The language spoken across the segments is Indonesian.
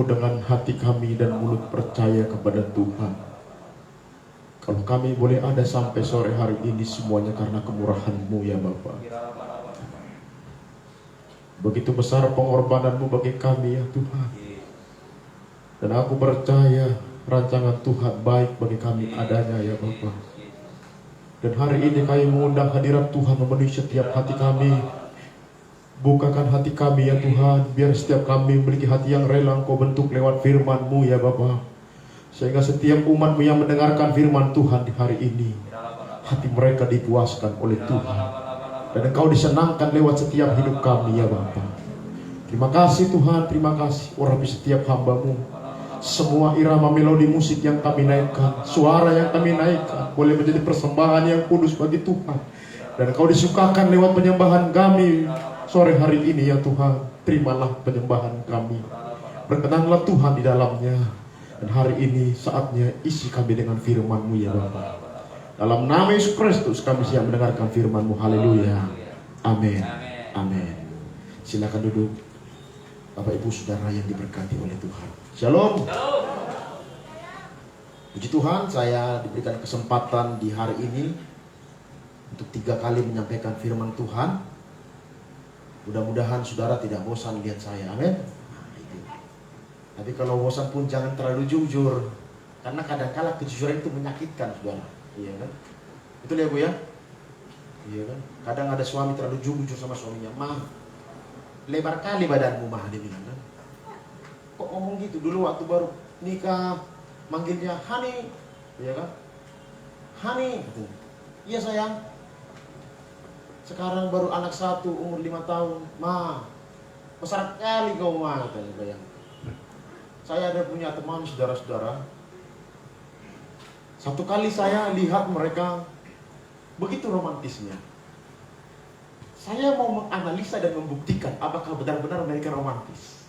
mengaku dengan hati kami dan mulut percaya kepada Tuhan. Kalau kami boleh ada sampai sore hari ini, semuanya karena kemurahan-Mu ya Bapa. Begitu besar pengorbanan-Mu bagi kami ya Tuhan. Dan aku percaya rancangan Tuhan baik bagi kami adanya ya Bapa. Dan hari ini kami mengundang hadirat Tuhan memenuhi setiap hati kami. Bukakan hati kami ya Tuhan, biar setiap kami memiliki hati yang rela Engkau bentuk lewat firman-Mu ya Bapa. Sehingga setiap umat-Mu yang mendengarkan firman Tuhan di hari ini, hati mereka dipuaskan oleh Tuhan. Dan Engkau disenangkan lewat setiap hidup kami ya Bapa. Terima kasih Tuhan, terima kasih urapi setiap hamba-Mu. Semua irama melodi musik yang kami naikkan, suara yang kami naikkan, boleh menjadi persembahan yang kudus bagi Tuhan. Dan Engkau disukakan lewat penyembahan kami sore hari ini ya Tuhan. Terimalah penyembahan kami. Berkenanlah Tuhan di dalamnya. Dan hari ini saatnya isi kami dengan firman-Mu ya Bapa. Dalam nama Yesus Kristus kami siap mendengarkan firman-Mu. Haleluya. Amin. Amin. Silakan duduk Bapak Ibu Saudara yang diberkati oleh Tuhan. Shalom. Puji Tuhan, saya diberikan kesempatan di hari ini untuk 3 kali menyampaikan firman Tuhan. Mudah-mudahan saudara tidak bosan lihat saya. Amin. Tapi kalau bosan pun jangan terlalu jujur, karena kadang-kala kejujuran itu menyakitkan saudara. Iya kan? Betul ya Bu ya? Iya kan? Kadang ada suami terlalu jujur sama suaminya. Mah, lebar kali badanmu mah, dia bilang kan. Kok ngomong gitu? Dulu waktu baru nikah manggilnya Hani, iya kan? Hani, gitu. Iya sayang. Sekarang baru anak 1 umur 5 tahun, Ma, besar kali kau Ma, katanya bayang. Saya ada punya teman saudara-saudara. Satu kali saya lihat mereka begitu romantisnya. Saya mau menganalisa dan membuktikan apakah benar-benar mereka romantis.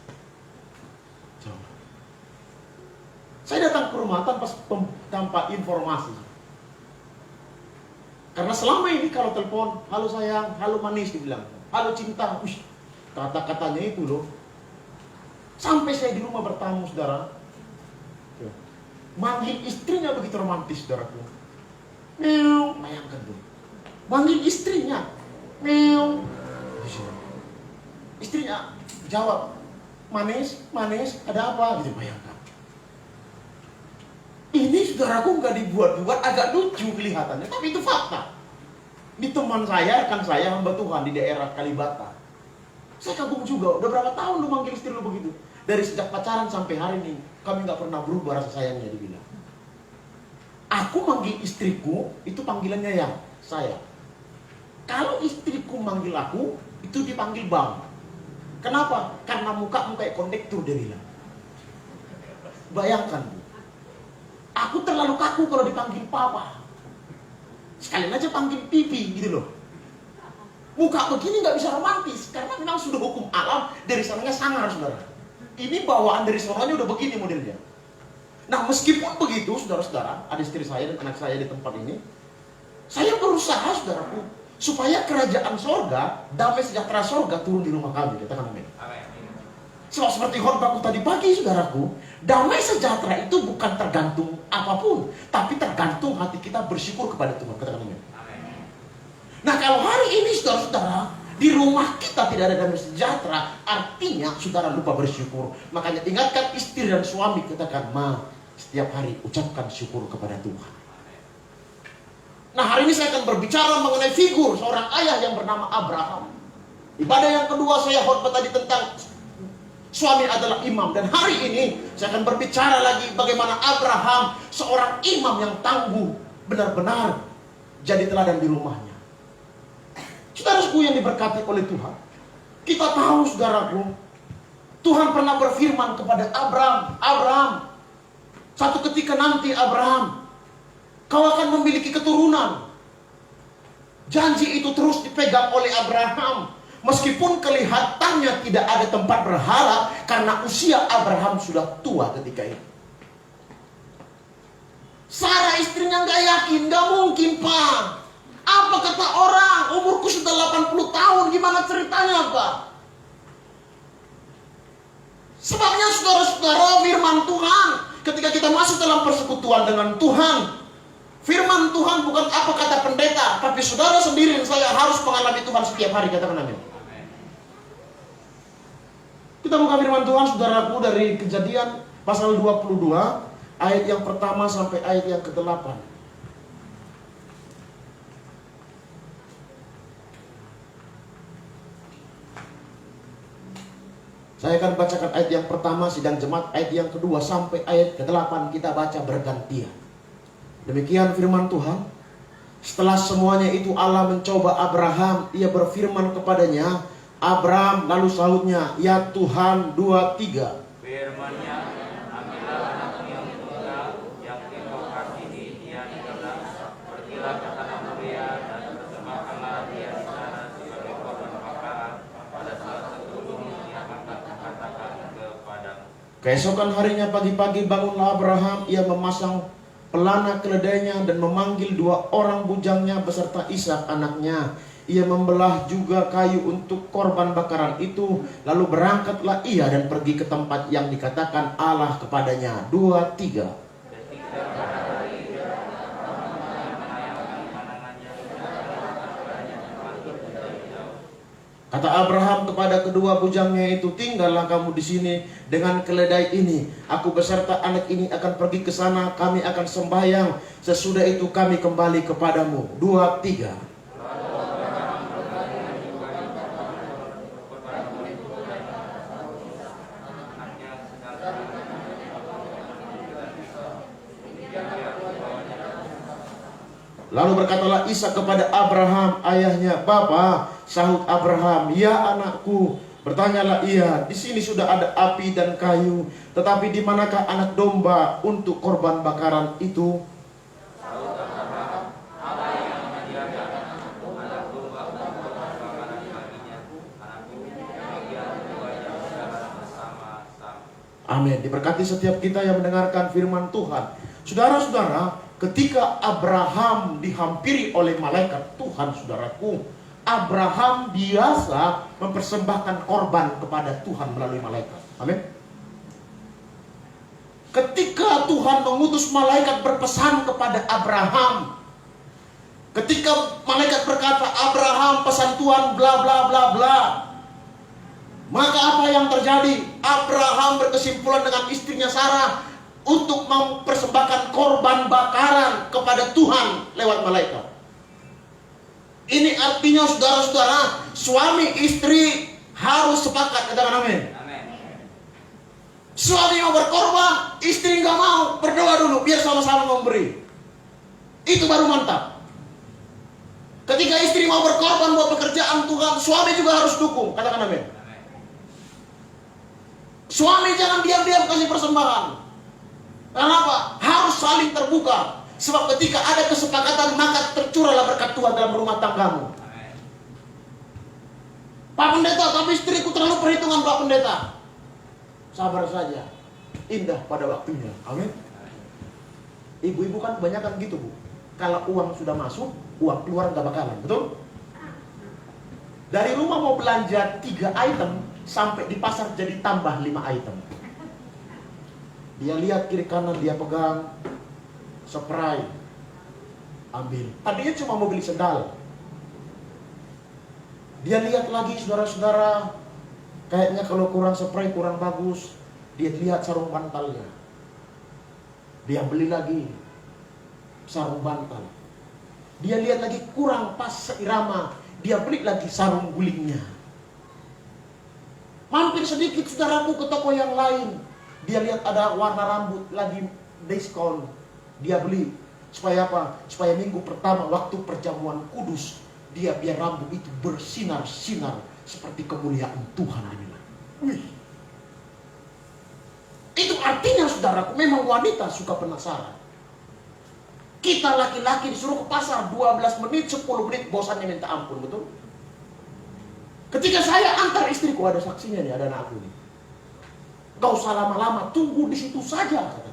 Coba. Saya datang ke rumah tanpa informasi. Karena selama ini kalau telepon, halo sayang, halo manis dibilang, halo cinta, kata-katanya itu loh. Sampai saya di rumah bertamu saudara, manggil istrinya begitu romantis saudaraku. Meow, bayangkan tuh. Manggil istrinya, meow. Istrinya jawab, manis, manis, ada apa? Gitu, bayangkan. Ini saudaraku nggak dibuat-buat, agak lucu kelihatannya, tapi itu fakta. Di teman saya, rekan saya, hamba Tuhan di daerah Kalibata. Saya kagum juga, udah berapa tahun lu manggil istri lu begitu? Dari sejak pacaran sampai hari ini, kami nggak pernah berubah rasa sayangnya, dibilang. Aku manggil istriku, itu panggilannya yang saya. Kalau istriku manggil aku, itu dipanggil bang. Kenapa? Karena muka kayak kondektur, dia bilang. Bayangkan, Bu. Aku terlalu kaku kalau dipanggil papa. Sekalian aja panggil pipi gitu loh. Muka begini nggak bisa romantis, karena memang sudah hukum alam, dari sananya sangar saudara. Ini bawaan dari sononya udah begini modelnya. Nah meskipun begitu saudara-saudara, ada istri saya dan anak saya di tempat ini, saya berusaha saudaraku, supaya kerajaan sorga, damai sejahtera sorga turun di rumah kami. Katakan amin. Sebab seperti khotbahku tadi pagi saudaraku, damai sejahtera itu bukan tergantung apapun, tapi tergantung hati kita bersyukur kepada Tuhan. Katakan amin. Nah kalau hari ini saudara-saudara, di rumah kita tidak ada damai sejahtera, artinya saudara lupa bersyukur. Makanya ingatkan istri dan suami, katakan, Ma, setiap hari ucapkan syukur kepada Tuhan. Nah hari ini saya akan berbicara mengenai figur seorang ayah yang bernama Abraham. Ibadah yang kedua saya khotbah tadi tentang suami adalah imam, dan hari ini saya akan berbicara lagi bagaimana Abraham, seorang imam yang tangguh, benar-benar jadi teladan di rumahnya. Saudaraku yang diberkati oleh Tuhan, kita tahu saudaraku, Tuhan pernah berfirman kepada Abraham, Abraham, satu ketika nanti Abraham, kau akan memiliki keturunan. Janji itu terus dipegang oleh Abraham. Meskipun kelihatannya tidak ada tempat berhala, karena usia Abraham sudah tua ketika itu. Sarah istrinya nggak yakin, nggak mungkin Pak. Apa kata orang, umurku sudah 80 tahun, gimana ceritanya Pak? Sebabnya saudara-saudara, firman Tuhan, ketika kita masuk dalam persekutuan dengan Tuhan, firman Tuhan bukan apa kata pendeta, tapi saudara sendiri dan saya harus mengalami Tuhan setiap hari. Katakan amin. Kita buka firman Tuhan, saudaraku, dari Kejadian pasal 22, ayat yang pertama sampai ayat yang ke-8. Saya akan bacakan ayat yang pertama, sidang jemaat, ayat yang kedua sampai ayat ke-8 kita baca bergantian. Demikian firman Tuhan. Setelah semuanya itu Allah mencoba Abraham, ia berfirman kepadanya, Abraham, lalu sahutnya, ya Tuhan, 2-3. Firman-Nya, ambillah anakmu yang tunggal, yang engkau kasihi, dia adalah, pergilah ke tanah Moria dan persembahkanlah dia di sana sebagai korban bakaran pada salah satu gunung yang akan kukatakan kepadamu. Keesokan harinya pagi-pagi bangunlah Abraham, ia memasang pelana keledainya dan memanggil 2 orang bujangnya beserta Ishak anaknya. Ia membelah juga kayu untuk korban bakaran itu. Lalu berangkatlah ia dan pergi ke tempat yang dikatakan Allah kepadanya. 2-3. Kata Abraham kepada kedua bujangnya itu, tinggallah kamu di sini dengan keledai ini. Aku beserta anak ini akan pergi ke sana. Kami akan sembahyang. Sesudah itu kami kembali kepadamu. 2-3. Lalu berkatalah Ishak kepada Abraham ayahnya, Bapa. Sahut Abraham, ya anakku. Bertanyalah ia, di sini sudah ada api dan kayu, tetapi di manakah anak domba untuk korban bakaran itu? Sahut Abraham, Allah yang menyediakan anak domba untuk korban bakaran baginya, anakku, bagian keduanya berjalan bersama-sama. Amin. Diberkati setiap kita yang mendengarkan firman Tuhan. Saudara-saudara, ketika Abraham dihampiri oleh malaikat Tuhan, saudaraku, Abraham biasa mempersembahkan korban kepada Tuhan melalui malaikat. Amin. Ketika Tuhan mengutus malaikat berpesan kepada Abraham, ketika malaikat berkata, Abraham, pesan Tuhan bla bla bla bla, maka apa yang terjadi? Abraham berkesimpulan dengan istrinya Sarah untuk mempersembahkan korban bakaran kepada Tuhan lewat malaikat. Ini artinya saudara-saudara, suami istri harus sepakat. Katakan amin. Suami mau berkorban, istri nggak mau, berdoa dulu biar sama-sama memberi. Itu baru mantap. Ketika istri mau berkorban buat pekerjaan Tuhan, suami juga harus dukung. Katakan amin. Suami jangan diam-diam kasih persembahan. Kenapa? Harus saling terbuka. Sebab ketika ada kesepakatan, maka tercurahlah berkat Tuhan dalam rumah tanggamu. Pak Pendeta, tapi istriku terlalu perhitungan, Pak Pendeta. Sabar saja, indah pada waktunya. Amin. Ibu-ibu kan kebanyakan gitu, Bu. Kalau uang sudah masuk, uang keluar nggak bakalan, betul? Dari rumah mau belanja 3 item, sampai di pasar jadi tambah 5 item. Dia lihat kiri kanan, dia pegang spray, ambil. Tadinya cuma mau beli sendal. Dia lihat lagi, saudara-saudara, kayaknya kalau kurang spray, kurang bagus. Dia lihat sarung bantalnya. Dia beli lagi sarung bantal. Dia lihat lagi kurang pas seirama. Dia beli lagi sarung gulingnya. Mampir sedikit saudaraku ke toko yang lain. Dia lihat ada warna rambut lagi diskon. Dia beli. Supaya apa? Supaya minggu pertama waktu perjamuan kudus, dia biar rambut itu bersinar-sinar seperti kemuliaan Tuhan. Wih. Itu artinya saudaraku, memang wanita suka penasaran. Kita laki-laki disuruh ke pasar 12 menit, 10 menit, bosannya minta ampun, betul? Ketika saya antar istriku, ada saksinya nih, ada anakku nih. Gak usah lama-lama, tunggu di situ saja, katanya.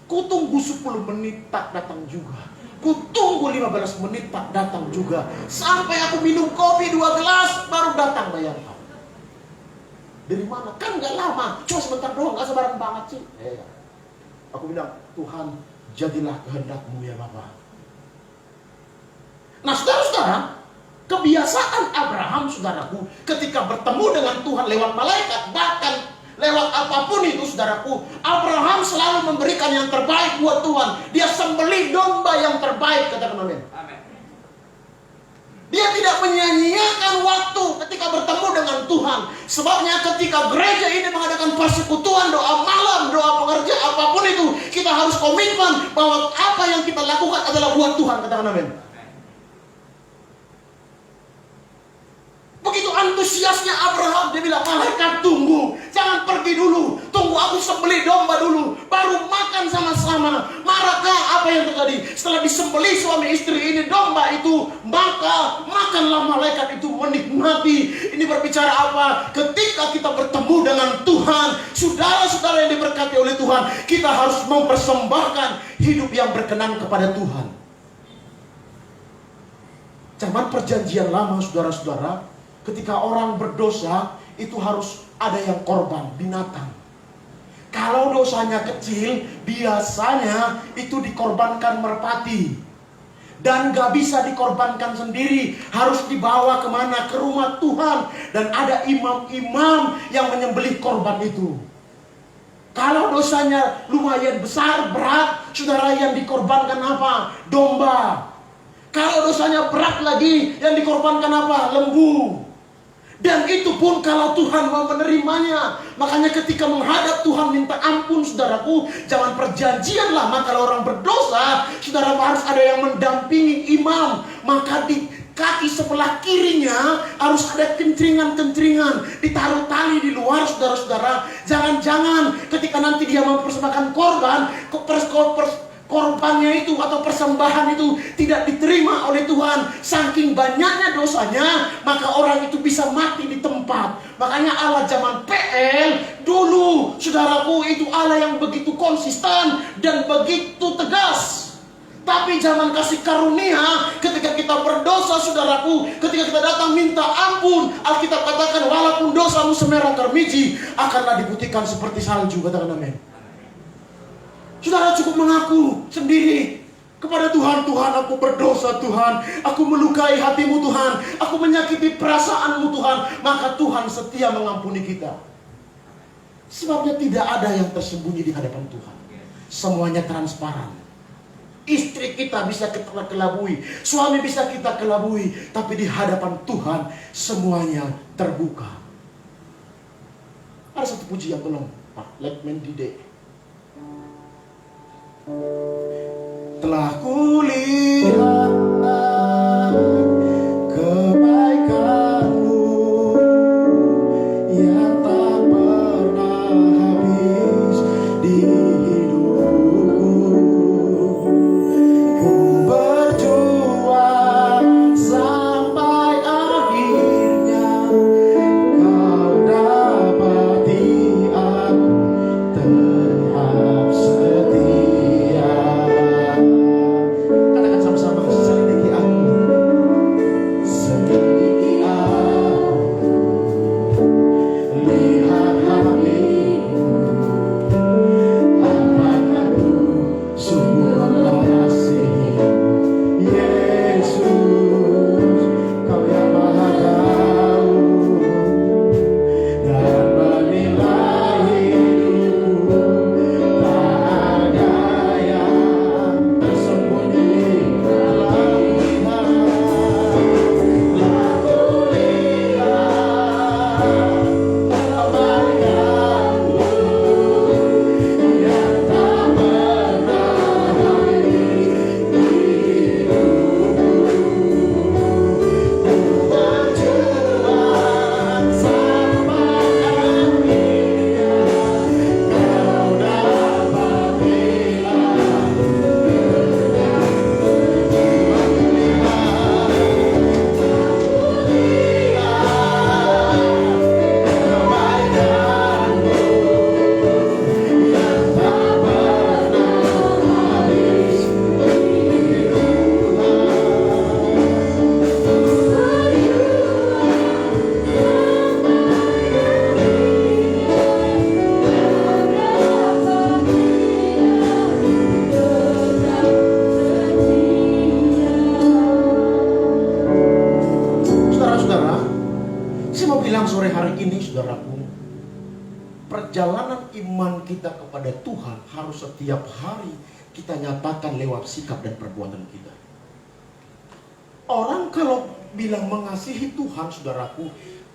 Ku tunggu 10 menit tak datang juga. Ku tunggu 15 menit tak datang juga. Sampai aku minum kopi 2 gelas baru datang, bayangkan. Dari mana? Kan gak lama, cuma sebentar doang, gak sabaran banget sih. Aku bilang, Tuhan, jadilah kehendak-Mu ya Bapa. Nah saudara-saudara, kebiasaan Abraham, saudaraku, ketika bertemu dengan Tuhan lewat malaikat, bahkan lewat apapun itu, saudaraku, Abraham selalu memberikan yang terbaik buat Tuhan. Dia sembelih domba yang terbaik, katakan amin. Dia tidak menyia-nyiakan waktu ketika bertemu dengan Tuhan. Sebabnya ketika gereja ini mengadakan persekutuan, doa malam, doa pengerja, apapun itu, kita harus komitmen bahwa apa yang kita lakukan adalah buat Tuhan, katakan amin. Begitu antusiasnya Abraham, dia bilang, malaikat tunggu, jangan pergi dulu, tunggu aku sembelih domba dulu, baru makan sama-sama. Marakah apa yang terjadi? Setelah disembelih suami istri ini domba itu, maka makanlah malaikat itu menikmati. Ini berbicara apa? Ketika kita bertemu dengan Tuhan, saudara-saudara yang diberkati oleh Tuhan, kita harus mempersembahkan hidup yang berkenan kepada Tuhan. Zaman perjanjian lama, saudara-saudara, ketika orang berdosa, itu harus ada yang korban, binatang. Kalau dosanya kecil, biasanya itu dikorbankan merpati. Dan gak bisa dikorbankan sendiri, harus dibawa kemana? Ke rumah Tuhan. Dan ada imam-imam yang menyembelih korban itu. Kalau dosanya lumayan besar, berat, saudara, yang dikorbankan apa? Domba. Kalau dosanya berat lagi, yang dikorbankan apa? Lembu. Dan itu pun kalau Tuhan mau menerimanya. Makanya ketika menghadap Tuhan minta ampun, saudaraku, zaman perjanjian lama kalau orang berdosa, saudara harus ada yang mendampingi imam. Maka di kaki sebelah kirinya harus ada kencringan-kencringan, ditaruh tali di luar, saudara-saudara. Jangan-jangan ketika nanti dia mempersembahkan korban, korbannya itu atau persembahan itu tidak diterima oleh Tuhan, saking banyaknya dosanya, maka orang itu bisa mati di tempat. Makanya Allah zaman PL dulu, saudaraku, itu Allah yang begitu konsisten dan begitu tegas. Tapi zaman kasih karunia, ketika kita berdosa, saudaraku, ketika kita datang minta ampun, Alkitab katakan walaupun dosamu semerah karmiji, akanlah diputihkan seperti salju, katakan amin. Saudara cukup mengaku sendiri kepada Tuhan, Tuhan, aku berdosa Tuhan, aku melukai hatimu Tuhan, aku menyakiti perasaanmu Tuhan, maka Tuhan setia mengampuni kita. Sebabnya tidak ada yang tersembunyi di hadapan Tuhan, semuanya transparan. Istri kita bisa kita kelabui, suami bisa kita kelabui, tapi di hadapan Tuhan semuanya terbuka. Ada satu pujian, tolong Pak Letman Dide. Telah kulihat kebaikanmu yang tak pernah habis di hidupku. Ku berjuang sampai akhirnya kau dapati aku tetap setia. Katakan saudaraku, perjalanan iman kita kepada Tuhan harus setiap hari kita nyatakan lewat sikap dan perbuatan kita. Orang kalau bilang mengasihi Tuhan, saudaraku,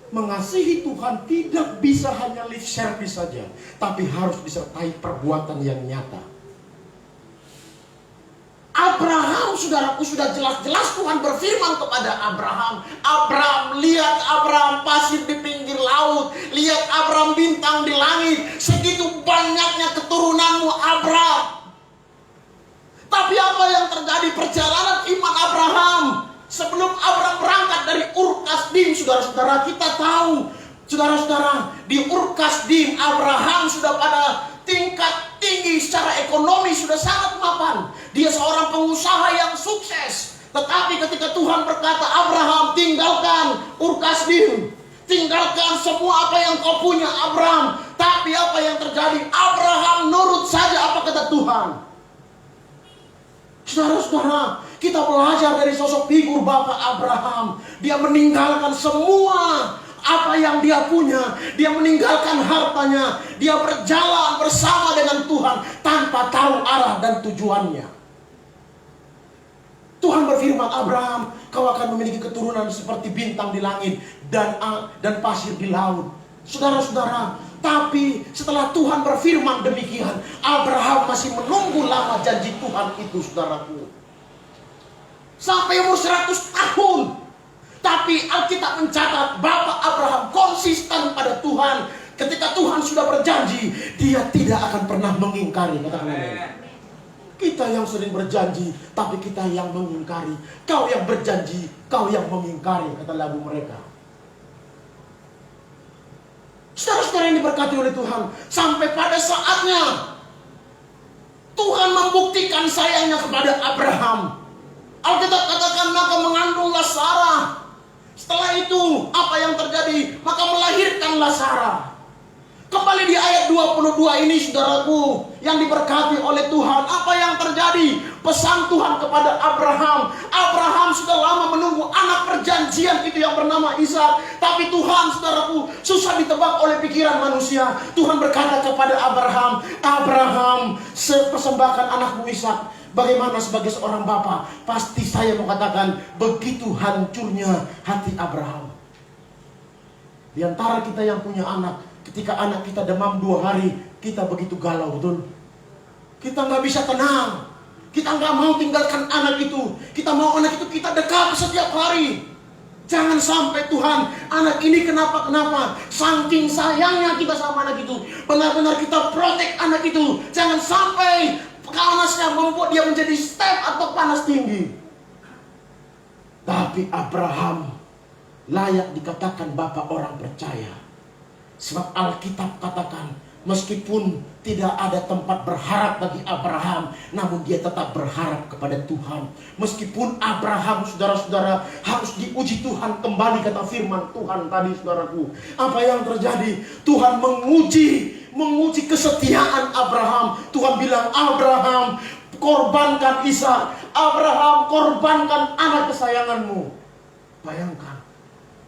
mengasihi Tuhan tidak bisa hanya lip service saja, tapi harus disertai perbuatan yang nyata. Abraham, saudaraku, sudah jelas-jelas Tuhan berfirman kepada Abraham. Abraham, lihat Abraham pasir di pinggir laut, lihat Abraham bintang di langit, segitu banyaknya keturunanmu Abraham. Tapi apa yang terjadi perjalanan iman Abraham? Sebelum Abraham berangkat dari Ur Kasdim, saudara-saudara, kita tahu, saudara-saudara, di Ur Kasdim Abraham sudah pada tingkat tinggi secara ekonomi, sudah sangat mapan. Dia seorang pengusaha yang sukses. Tetapi ketika Tuhan berkata, Abraham, tinggalkan Ur Kasdim, tinggalkan semua apa yang kau punya Abraham. Tapi apa yang terjadi? Abraham nurut saja apa kata Tuhan. Saudara-saudara, kita belajar dari sosok figur Bapak Abraham. Dia meninggalkan semua apa yang dia punya. Dia meninggalkan hartanya. Dia berjalan bersama dengan Tuhan tanpa tahu arah dan tujuannya. Tuhan berfirman, Abraham, kau akan memiliki keturunan seperti bintang di langit dan pasir di laut. Saudara-saudara, tapi setelah Tuhan berfirman demikian, Abraham masih menunggu lama janji Tuhan itu, saudaraku. Sampai umur 100 tahun. Tapi Alkitab mencatat Bapak Abraham konsisten pada Tuhan. Ketika Tuhan sudah berjanji, dia tidak akan pernah mengingkari. Katakan amin. Kita yang sering berjanji, tapi kita yang mengingkari. Kau yang berjanji, kau yang mengingkari, kata lagu mereka. Saudara-saudara yang diberkati oleh Tuhan, sampai pada saatnya Tuhan membuktikan sayangnya kepada Abraham. Alkitab katakan maka mengandunglah Sarah. Setelah itu apa yang terjadi? Maka melahirkanlah Sarah. Kembali di ayat 22 ini, saudaraku, yang diberkati oleh Tuhan. Apa yang terjadi? Pesan Tuhan kepada Abraham. Abraham sudah lama menunggu anak perjanjian itu yang bernama Ishak. Tapi Tuhan, saudaraku, susah ditebak oleh pikiran manusia. Tuhan berkata kepada Abraham, Abraham, persembahkan anakmu Ishak. Bagaimana sebagai seorang bapa? Pasti saya mau katakan, begitu hancurnya hati Abraham. Di antara kita yang punya anak, ketika anak kita demam 2 hari, kita begitu galau, betul? Kita nggak bisa tenang. Kita nggak mau tinggalkan anak itu. Kita mau anak itu kita dekat setiap hari. Jangan sampai Tuhan, anak ini kenapa-kenapa. Saking sayangnya kita sama anak itu, benar-benar kita protek anak itu. Jangan sampai panasnya membuat dia menjadi step atau panas tinggi. Tapi Abraham layak dikatakan bapak orang percaya. Sebab Alkitab katakan, meskipun tidak ada tempat berharap bagi Abraham, namun dia tetap berharap kepada Tuhan. Meskipun Abraham, saudara-saudara, harus diuji Tuhan kembali, kata firman Tuhan tadi, saudaraku. Apa yang terjadi? Tuhan menguji kesetiaan Abraham. Tuhan bilang, Abraham, korbankan Ishak. Abraham, korbankan anak kesayanganmu. Bayangkan,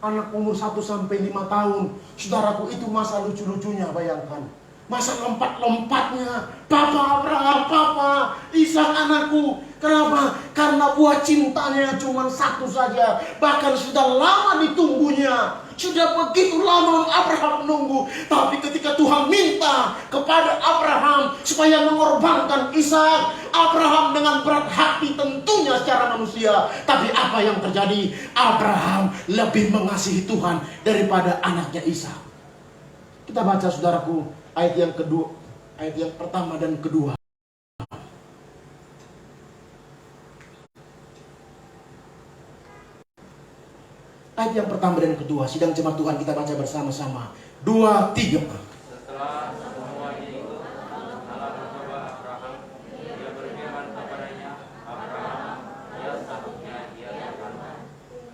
anak umur 1 sampai 5 tahun, saudaraku, itu masa lucu-lucunya, bayangkan. Masa lompat-lompatnya, Papa Abraham, Papa, Ishak anakku. Kenapa? Karena buah cintanya cuma 1 saja. Bahkan sudah lama ditunggunya. Sudah begitu lama Abraham menunggu. Tapi ketika Tuhan minta kepada Abraham supaya mengorbankan Ishak, Abraham dengan berat hati tentunya secara manusia. Tapi apa yang terjadi? Abraham lebih mengasihi Tuhan daripada anaknya Ishak. Kita baca, saudaraku, ayat yang kedua, ayat yang pertama dan kedua. Ayat yang pertama dan kedua, sidang jemaat Tuhan, kita baca bersama-sama. 2, 3. Setelah semuanya itu, Allah mencoba Abraham. Dia berfirman kepadanya, Abraham, ya sahutnya dia Tuhan.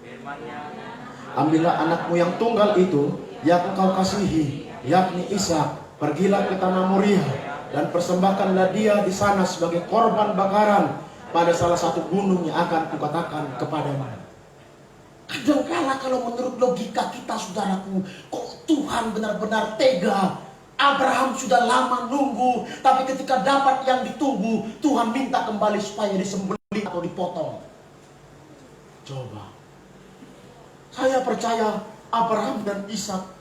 Firman-Nya, Ambillah anakmu yang tunggal itu, yang engkau kasihi, yakni Ishak. Pergilah ke tanah Moriah dan persembahkanlah dia di sana sebagai korban bakaran pada salah satu gunung yang akan kukatakan kepadamu. Kadangkala kalau menurut logika kita saudaraku, kok Tuhan benar-benar tega. Abraham sudah lama nunggu, tapi ketika dapat yang ditunggu, Tuhan minta kembali supaya disembelih atau dipotong. Coba. Saya percaya Abraham dan Ishak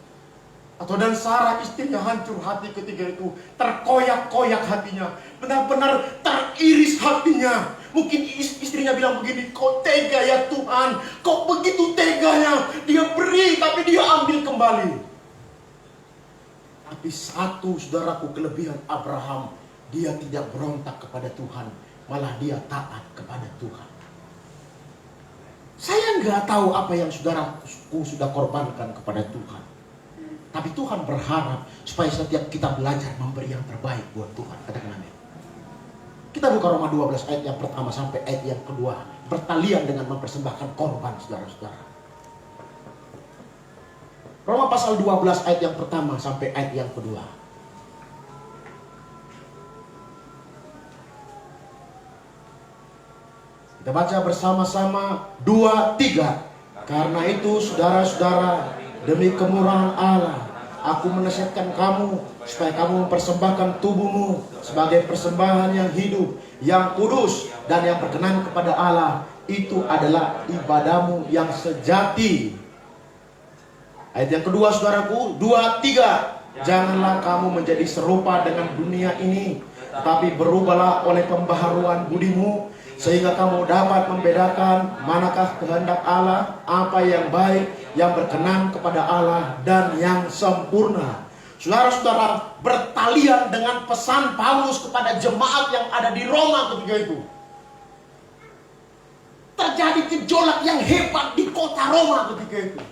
dan Sarah istrinya hancur hati ketika itu. Terkoyak-koyak hatinya. Benar-benar teriris hatinya. Mungkin istrinya bilang begini, kok tega ya Tuhan, kok begitu teganya. Dia beri tapi dia ambil kembali. Tapi satu saudaraku kelebihan Abraham, dia tidak berontak kepada Tuhan, malah dia taat kepada Tuhan. Saya nggak tahu apa yang saudaraku sudah korbankan kepada Tuhan. Tapi Tuhan berharap supaya setiap kita belajar memberi yang terbaik buat Tuhan. Katakan amin. Kita buka Roma 12 ayat yang pertama sampai ayat yang kedua. Bertalian dengan mempersembahkan korban saudara-saudara. Roma pasal 12 ayat yang pertama sampai ayat yang kedua. Kita baca bersama-sama 2, 3. Karena itu saudara-saudara, demi kemurahan Allah, aku menasihatkan kamu supaya kamu mempersembahkan tubuhmu sebagai persembahan yang hidup, yang kudus dan yang berkenan kepada Allah. Itu adalah ibadahmu yang sejati. Ayat yang kedua saudaraku, 2, 3. Janganlah kamu menjadi serupa dengan dunia ini, tetapi berubahlah oleh pembaharuan budimu, sehingga kamu dapat membedakan manakah kehendak Allah, apa yang baik, yang berkenan kepada Allah, dan yang sempurna. Saudara-saudara, bertalian dengan pesan Paulus kepada jemaat yang ada di Roma ketika itu. Terjadi gejolak yang hebat di kota Roma ketika itu.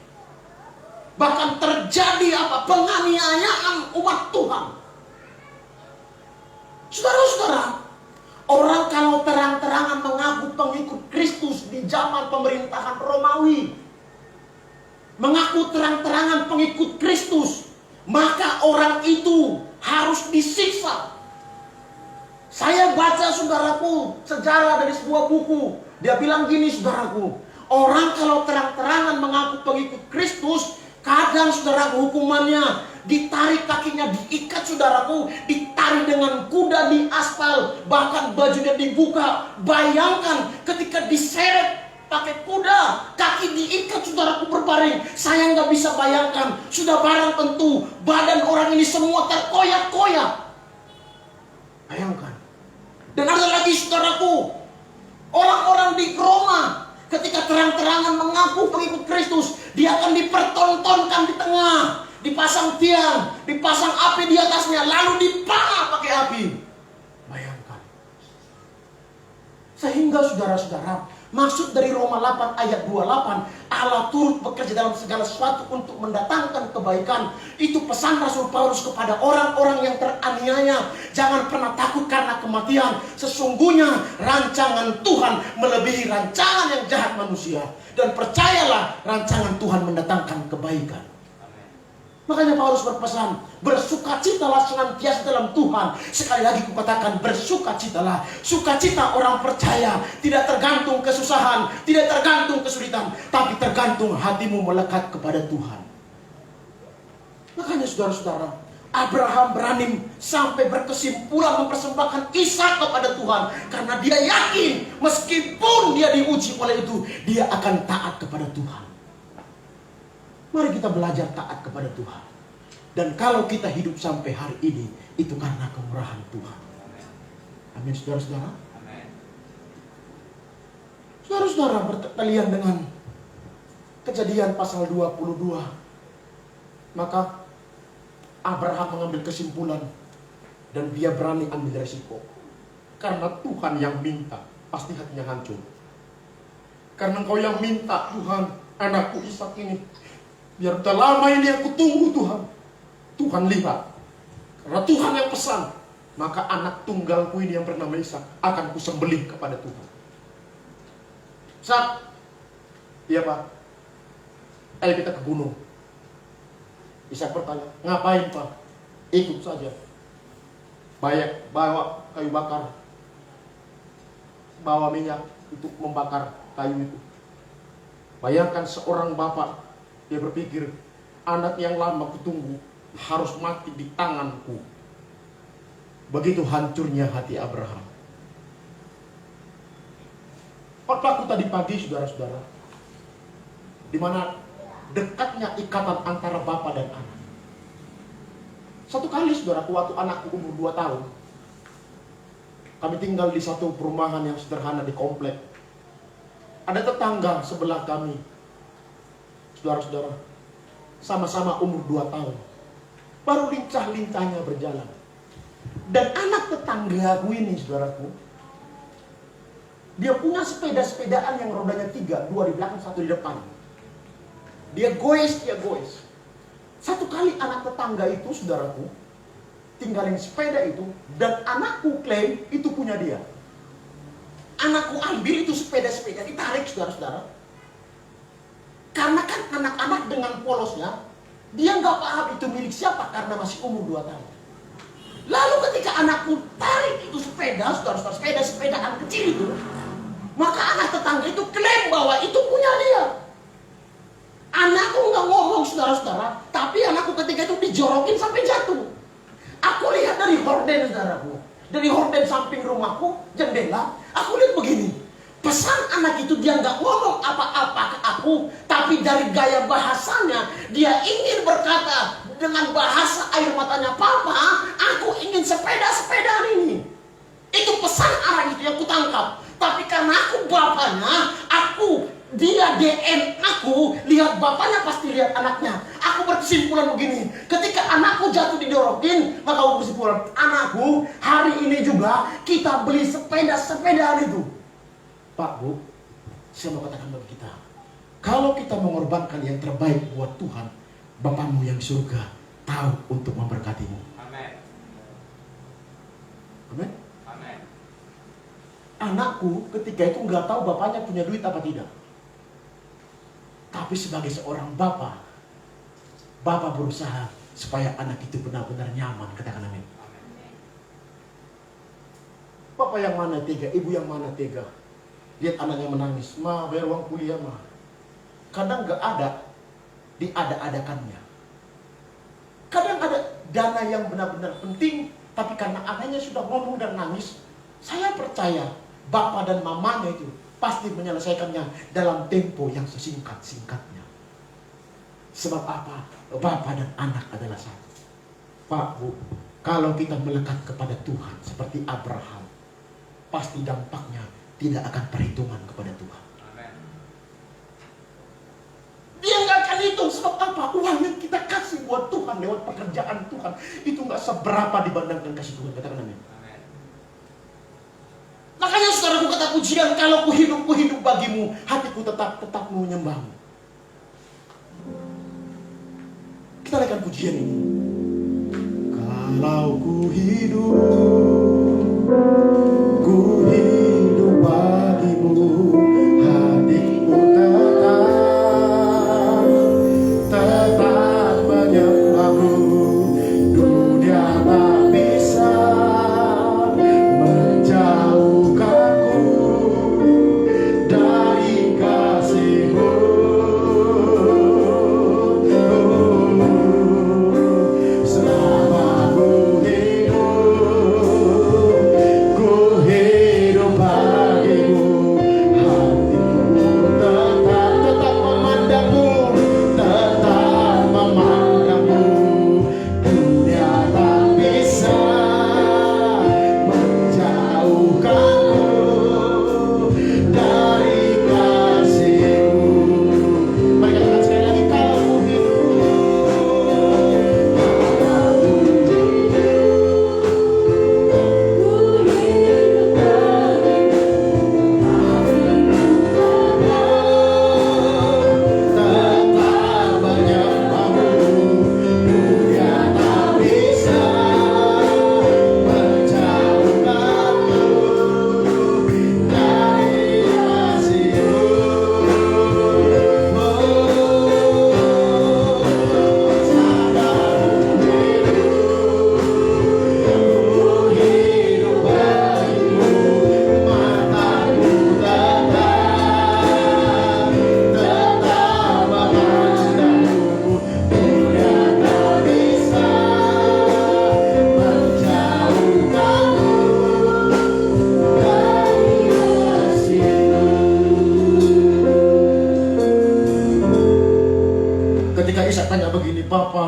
Bahkan terjadi penganiayaan umat Tuhan. Saudara-saudara, orang kalau terang-terangan mengaku pengikut Kristus di zaman pemerintahan Romawi, mengaku terang-terangan pengikut Kristus, maka orang itu harus disiksa. Saya baca saudaraku sejarah dari sebuah buku. Dia bilang gini saudaraku, orang kalau terang-terangan mengaku pengikut Kristus, kadang saudaraku hukumannya ditarik kakinya, diikat saudaraku, ditarik dengan kuda di aspal, bahkan bajunya dibuka. Bayangkan ketika diseret pakai kuda, kaki diikat saudaraku berbaring. Saya nggak bisa bayangkan, sudah barang tentu badan orang ini semua terkoyak-koyak. Bayangkan. Dan ada lagi saudaraku, orang-orang di Roma ketika terang-terangan mengaku pengikut Kristus, dia akan dipertontonkan di tengah, dipasang tiang, dipasang api di atasnya, lalu dipangah pakai api. Bayangkan. Sehingga saudara-saudara, maksud dari Roma 8 ayat 28, Allah turut bekerja dalam segala sesuatu untuk mendatangkan kebaikan. Itu pesan Rasul Paulus kepada orang-orang yang teraniaya. Jangan pernah takut karena kematian. Sesungguhnya rancangan Tuhan melebihi rancangan yang jahat manusia. Dan percayalah, rancangan Tuhan mendatangkan kebaikan. Makanya Paulus berpesan, bersukacitalah senantiasa dalam Tuhan. Sekali lagi kukatakan, bersukacitalah. Sukacita orang percaya tidak tergantung kesusahan, tidak tergantung kesulitan, tapi tergantung hatimu melekat kepada Tuhan. Makanya saudara-saudara, Abraham berani sampai berkesimpulan mempersembahkan Ishak kepada Tuhan, karena dia yakin meskipun dia diuji oleh itu, dia akan taat kepada Tuhan. Mari kita belajar taat kepada Tuhan. Dan kalau kita hidup sampai hari ini, itu karena kemurahan Tuhan. Amin, saudara-saudara. Saudara-saudara, berkalian dengan Kejadian pasal 22. Maka Abraham mengambil kesimpulan dan dia berani ambil resiko. Karena Tuhan yang minta, pasti hatinya hancur. Karena Engkau yang minta, Tuhan, anakku Ishak ini, biar udah lama ini aku tunggu Tuhan. Tuhan lihat. Karena Tuhan yang pesan, maka anak tunggalku ini yang bernama Ishak akan kusembelih kepada Tuhan. Ishak, iya Pak, ayo kita ke gunung. Ishak bertanya, ngapain Pak? Ikut saja. Bawa kayu bakar, bawa minyak untuk membakar kayu itu. Bayangkan seorang bapak, dia berpikir, anak yang lama kutunggu harus mati di tanganku. Begitu hancurnya hati Abraham. Khotbahku tadi pagi, saudara-saudara, di mana dekatnya ikatan antara bapak dan anak. Satu kali, saudaraku, waktu anakku umur 2 tahun, kami tinggal di satu perumahan yang sederhana di komplek. Ada tetangga sebelah kami, saudara-saudara, sama-sama umur 2 tahun, baru lincah-lincahnya berjalan. Dan anak tetanggaku ini, saudaraku, dia punya sepeda-sepedaan yang rodanya 3, 2 di belakang, 1 di depan. Dia goes. Satu kali anak tetangga itu, saudaraku, tinggalin sepeda itu, dan anakku klaim itu punya dia. Anakku ambil itu sepeda-sepeda, ditarik, saudara-saudara. Karena kan anak-anak dengan polosnya, dia nggak paham itu milik siapa karena masih umur 2 tahun. Lalu ketika anakku tarik itu sepeda, saudara-saudara, sepedaan kecil itu, maka anak tetangga itu klaim bahwa itu punya dia. Anakku nggak ngomong, saudara-saudara, tapi anakku ketika itu dijorokin sampai jatuh. Aku lihat dari horden, saudaraku, dari horden samping rumahku, jendela, aku lihat begini. Pesan anak itu dia nggak ngomong apa-apa ke aku, tapi dari gaya bahasanya dia ingin berkata dengan bahasa air matanya, "Papa, aku ingin sepeda-sepedaan ini." Itu pesan anak itu yang kutangkap. Tapi karena aku bapaknya, dia DN aku, lihat bapaknya pasti lihat anaknya. Aku berkesimpulan begini, ketika anakku jatuh didorokin, maka aku berkesimpulan, anakku, hari ini juga kita beli sepedaan itu. Pak, Bu, saya mau katakan bagi kita, kalau kita mengorbankan yang terbaik buat Tuhan, Bapakmu yang di surga tahu untuk memberkatimu. Amin. Amin. Amin. Anakku ketika itu nggak tahu bapaknya punya duit apa tidak. Tapi sebagai seorang bapak berusaha supaya anak itu benar-benar nyaman. Katakan amin. Bapak yang mana tega, ibu yang mana tega, lihat anaknya menangis, "Ma, bayar uang kuliah, Ma." Kadang nggak ada, diada-adakannya. Kadang ada dana yang benar-benar penting, tapi karena anaknya sudah ngomong dan nangis, saya percaya bapak dan mamanya itu pasti menyelesaikannya dalam tempo yang sesingkat-singkatnya. Sebab apa? Bapak dan anak adalah satu. Pak, Bu, kalau kita melekat kepada Tuhan seperti Abraham, pasti dampaknya tidak akan perhitungan kepada Tuhan. Amin. Dia nggak akan hitung. Sebab apa? Uang yang kita kasih buat Tuhan lewat pekerjaan Tuhan itu nggak seberapa dibandingkan kasih Tuhan. Katakan amin. Makanya saudaraku kata pujian, kalau ku hidup bagimu, hatiku tetap menyembahmu. Kita naikkan pujian ini. Kalau ku hidup bagimu, hatiku tetap menyembahmu. Dunia tak bisa menjauhkanku dari kasih-Mu. Selama ku hidup, ku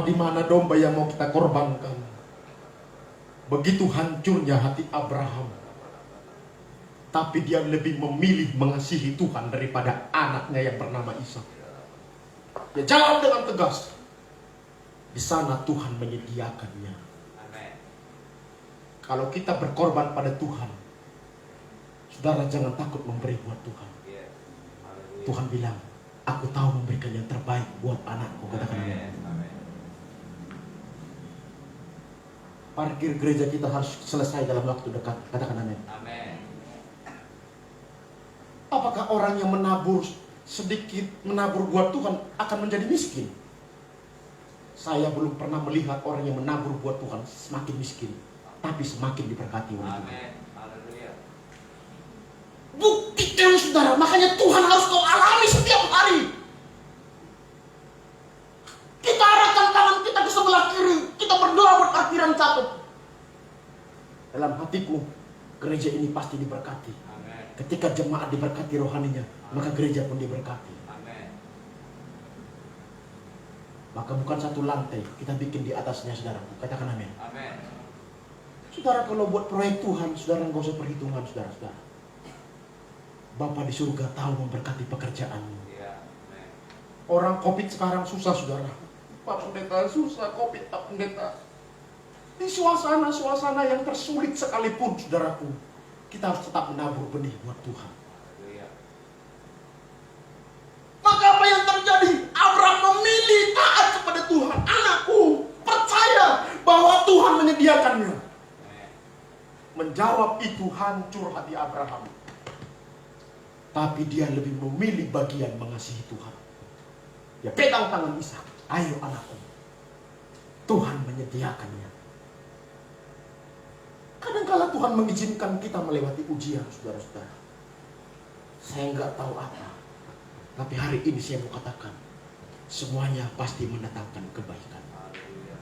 di mana domba yang mau kita korbankan. Begitu hancurnya hati Abraham. Tapi dia lebih memilih mengasihi Tuhan daripada anaknya yang bernama Ishak. Dia jawab dengan tegas. Di sana Tuhan menyediakannya. Amin. Kalau kita berkorban pada Tuhan, saudara jangan takut memberi buat Tuhan. Yes. Haleluya. Tuhan bilang, aku tahu memberikan yang terbaik buat anakku. Katakan amin. Amin. Parkir gereja kita harus selesai dalam waktu dekat. Katakan amin. Amin. Apakah orang yang menabur sedikit, menabur buat Tuhan akan menjadi miskin? Saya belum pernah melihat orang yang menabur buat Tuhan semakin miskin, tapi semakin diberkati oleh Tuhan. Amin. Haleluya. Buktikan saudara, makanya Tuhan harus kau alami setiap hari. Kita arahkan tangan kita ke sebelah kiri, kita berdoa buat parkiran cakep. Dalam hatiku, gereja ini pasti diberkati. Amin. Ketika jemaat diberkati rohaninya, maka gereja pun diberkati. Amin. Maka bukan satu lantai, kita bikin di atasnya, saudara. Katakan amin. Amin. Saudara, kalau buat proyek Tuhan, saudara nggak usah perhitungan, saudara-saudara. Bapa di surga tahu memberkati pekerjaanmu. Iya. Amin. Orang COVID sekarang susah, saudara. Pak Pendeta susah, COVID Pak Pendeta. Di suasana-suasana yang tersulit sekalipun, saudaraku, kita harus tetap menabur benih buat Tuhan. Haleluya. Maka apa yang terjadi? Abraham memilih taat kepada Tuhan. Anakku, percaya bahwa Tuhan menyediakannya. Amin. Menjawab itu hancur hati Abraham. Tapi dia lebih memilih bagian mengasihi Tuhan. Dia pegang tangan Ishak. Ayo anakku. Tuhan menyediakannya. Kadang-kala Tuhan mengizinkan kita melewati ujian, saudara-saudara. Saya nggak tahu apa. Tapi hari ini saya mau katakan. Semuanya pasti mendatangkan kebaikan. Haleluya.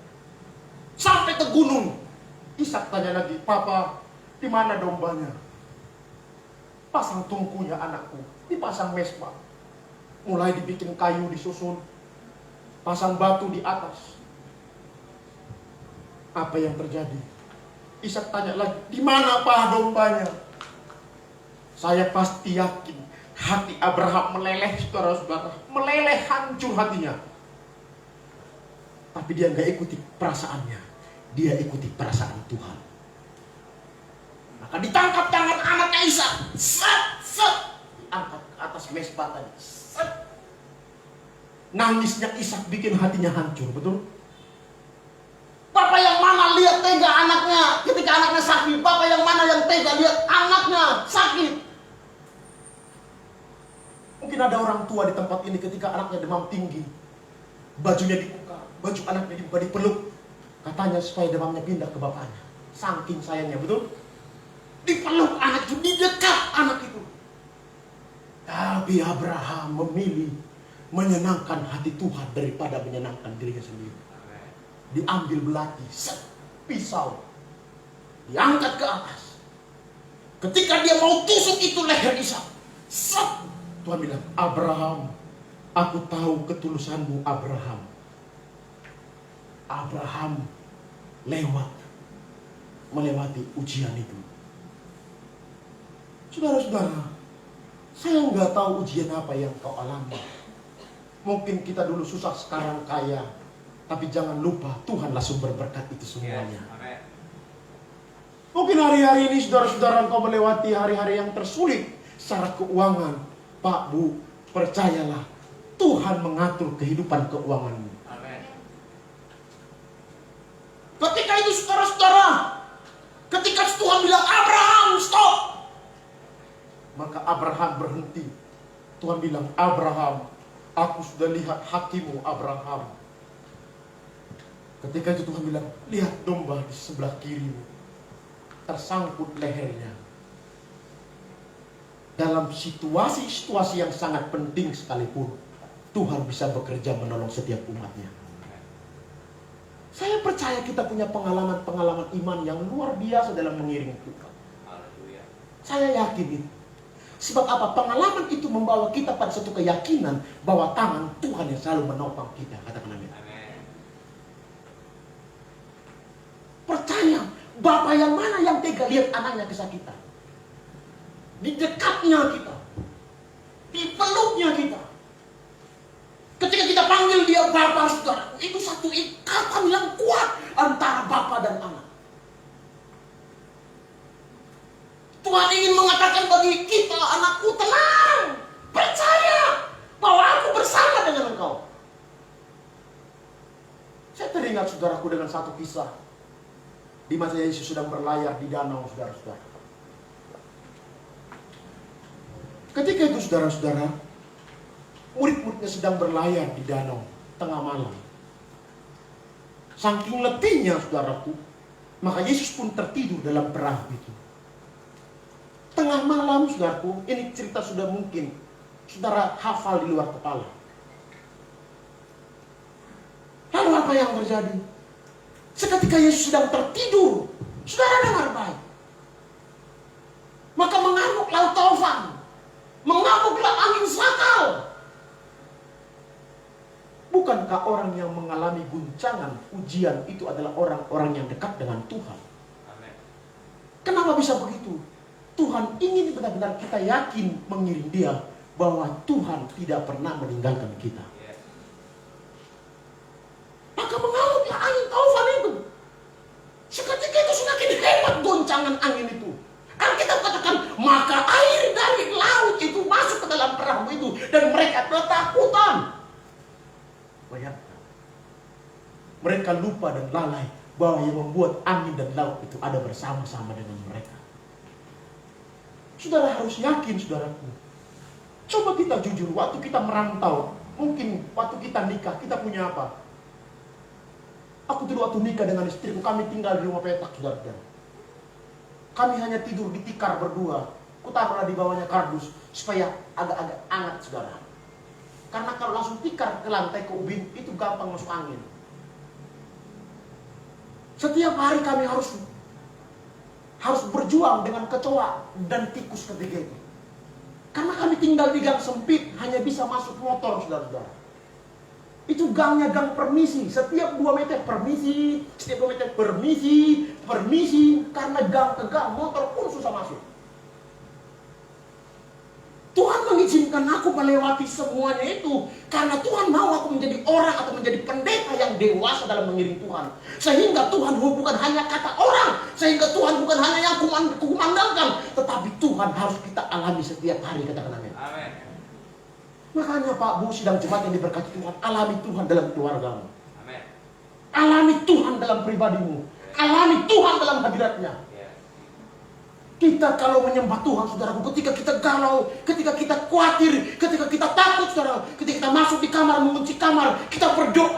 Sampai ke gunung. Ishak tanya lagi, Papa, di mana dombanya? Pasang tungkunya anakku, dipasang mesbah. Mulai dibikin kayu disusun, pasang batu di atas. Apa yang terjadi? Ishak tanya lagi, di mana Pak dombanya? Saya pasti yakin hati Abraham meleleh, saudara-saudara, meleleh, hancur hatinya. Tapi dia nggak ikuti perasaannya, dia ikuti perasaan Tuhan. Maka ditangkap tangan anaknya Ishak, diangkat ke atas mesbah tadi, Nangisnya Ishak bikin hatinya hancur, betul? Bapak yang mana lihat tega anaknya ketika anaknya sakit? Bapak yang mana yang tega lihat anaknya sakit? Mungkin ada orang tua di tempat ini ketika anaknya demam tinggi, bajunya dibuka, baju anaknya dibuka, dipeluk. Katanya supaya demamnya pindah ke bapaknya. Saking sayangnya, betul? Dipeluk anak itu, didekat anak itu. Tapi Abraham memilih menyenangkan hati Tuhan daripada menyenangkan dirinya sendiri. Diambil belati, pisau, diangkat ke atas. Ketika dia mau tusuk itu leher Ishak, Tuhan bilang, Abraham, aku tahu ketulusanmu Abraham. Abraham melewati ujian itu. Saudara-saudara, saya nggak tahu ujian apa yang kau alami. Mungkin kita dulu susah, sekarang kaya. Tapi jangan lupa, Tuhanlah sumber berkat itu semuanya. Amin. Mungkin hari-hari ini saudara-saudara engkau melewati hari-hari yang tersulit secara keuangan. Pak, Bu, percayalah, Tuhan mengatur kehidupan keuanganmu. Amin. Ketika itu saudara-saudara, ketika Tuhan bilang, Abraham, stop. Maka Abraham berhenti. Tuhan bilang, Abraham, aku sudah lihat hatimu, Abraham. Ketika itu Tuhan bilang, lihat domba di sebelah kirimu, tersangkut lehernya. Dalam situasi-situasi yang sangat penting sekalipun, Tuhan bisa bekerja menolong setiap umatnya. Saya percaya kita punya pengalaman-pengalaman iman yang luar biasa dalam mengiringi Tuhan. Haleluya. Saya yakin itu. Sebab apa? Pengalaman itu membawa kita pada satu keyakinan bahwa tangan Tuhan yang selalu menopang kita. Katakan amin. Amin. Bapak yang mana yang tega lihat anaknya kesakitan? Di dekatnya kita, di peluknya kita. Ketika kita panggil dia Bapak, saudara, itu satu ikatan yang kuat antara Bapak dan anak. Tuhan ingin mengatakan bagi kita, anakku tenang, percaya bahwa aku bersama dengan engkau. Saya teringat saudaraku dengan satu kisah di mana Yesus sedang berlayar di danau, saudara-saudara. Ketika itu saudara-saudara, murid-muridnya sedang berlayar di danau tengah malam. Saking letihnya saudaraku, maka Yesus pun tertidur dalam perahu itu. Tengah malam saudaraku, ini cerita sudah mungkin saudara hafal di luar kepala. Lalu apa yang terjadi? Seketika Yesus sedang tertidur, saudara dengar baik. Maka mengamuk laut taufan, mengamuklah angin sakal. Bukankah orang yang mengalami guncangan, ujian itu adalah orang-orang yang dekat dengan Tuhan? Amin. Kenapa bisa begitu? Tuhan ingin benar-benar kita yakin mengiring dia bahwa Tuhan tidak pernah meninggalkan kita. Yes. Maka mengamuklah angin taufan itu. Seketika itu semakin hebat goncangan angin itu. Alkitab katakan, maka air dari laut itu masuk ke dalam perahu itu dan mereka ketakutan. Bayangkan, mereka lupa dan lalai bahwa yang membuat angin dan laut itu ada bersama-sama dengan mereka. Saudara harus yakin, saudaraku. Coba kita jujur, waktu kita merantau, mungkin waktu kita nikah, kita punya apa? Aku dulu waktu nikah dengan istriku, kami tinggal di rumah petak, saudara. Kami hanya tidur di tikar berdua. Kutaruhlah di bawahnya kardus, supaya agak-agak hangat, saudara. Karena kalau langsung tikar ke lantai, ke ubin, itu gampang masuk angin. Setiap hari kami harus berjuang dengan kecoa dan tikus ketiga itu. Karena kami tinggal di gang sempit, hanya bisa masuk motor, saudara-saudara. Itu gangnya gang permisi, setiap 2 meter permisi, setiap 2 meter permisi, karena gang ke gang, motor pun susah masuk. Tuhan mengizinkan aku melewati semuanya itu karena Tuhan mau aku menjadi orang atau menjadi pendeta yang dewasa dalam mengiring Tuhan. Sehingga Tuhan bukan hanya kata orang, sehingga Tuhan bukan hanya yang kumandangkan, tetapi Tuhan harus kita alami setiap hari, katakan amin. Amin. Makanya Pak Bu sidang jemaat yang diberkati Tuhan, alami Tuhan dalam keluargamu. Amin. Alami Tuhan dalam pribadimu. Alami Tuhan dalam hadiratnya. Kita kalau menyembah Tuhan, saudaraku, ketika kita galau, ketika kita khawatir, ketika kita takut, saudara, ketika kita masuk di kamar, mengunci kamar, kita berdoa